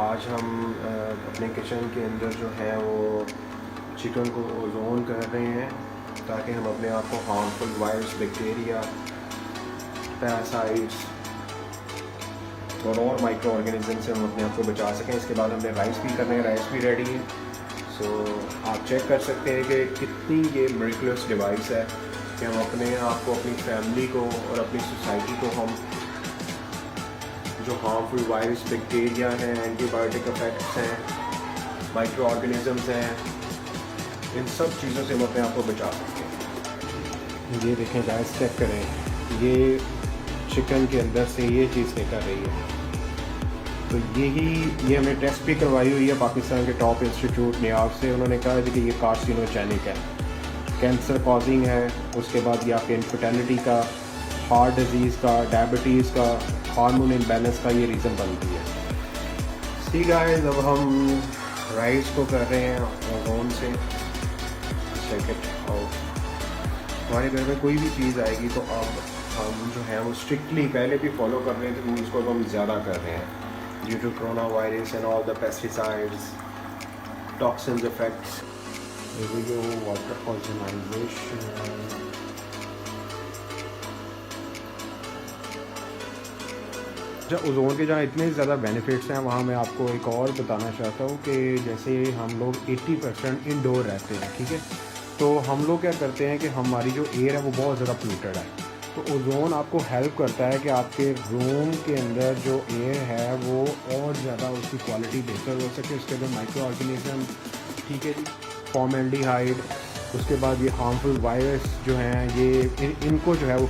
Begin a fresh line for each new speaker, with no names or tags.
आज हम अपने किचन के अंदर जो है वो चिकन को ओजोन कर रहे हैं ताकि हम अपने आप को हार्मफुल वायरस, बैक्टीरिया, पैरासाइट्स और माइक्रो ऑर्गेनिज्म से हम अपने आप को बचा सकें। इसके बाद हमने राइस भी करना है, राइस भी रेडी है। सो आप चेक कर सकते हैं कि कितनी ये मिरेकुलस डिवाइस है कि हम अपने आप को, अपनी फैमिली को और अपनी सोसाइटी को हम जो हार्मफुल वायरस, बैक्टीरिया हैं, एंटीबायोटिक इफेक्ट्स हैं, माइक्रो ऑर्गेनिजम्स हैं, इन सब चीज़ों से हम अपने आप को बचा सकते हैं। ये देखें गाइस, चेक करें, ये चिकन के अंदर से ये चीज़ निकल रही है। तो ये हमने टेस्ट भी करवाई हुई है पाकिस्तान के टॉप इंस्टीट्यूट न्याब से। उन्होंने कहा है कि ये कार्सिनोजेनिक है, कैंसर कॉजिंग है, उसके बाद ये आपके इनफर्टिलिटी का, हार्ट डिजीज़ का, डायबिटीज़ का, हार्मोन इम्बैलेंस का ये रीज़न बनती है। ठीक है, अब हम राइस को कर रहे हैं ओवन से। Check it out. हमारे घर में कोई भी चीज़ आएगी तो अब हम जो है वो स्ट्रिक्टली पहले भी फॉलो कर रहे थे, उसको अब हम ज़्यादा कर रहे हैं due to corona virus and all the pesticides, toxins effects. Water organisation ozone के जहाँ इतने ज़्यादा बेनिफिट्स हैं, वहाँ मैं आपको एक और बताना चाहता हूँ कि जैसे हम लोग 80% इंडोर रहते हैं, ठीक है, तो हम लोग क्या करते हैं कि हमारी जो एयर है वो बहुत ज़्यादा पोल्यूटेड है। तो ओजोन आपको हेल्प करता है कि आपके रूम के अंदर जो एयर है वो और ज़्यादा उसकी क्वालिटी बेहतर हो सके। उसके अंदर माइक्रो ऑर्गेनिज्म, ठीक है जी, फॉर्मेल्डिहाइड, उसके बाद ये हार्मफुल वायरस जो हैं ये इनको जो है वो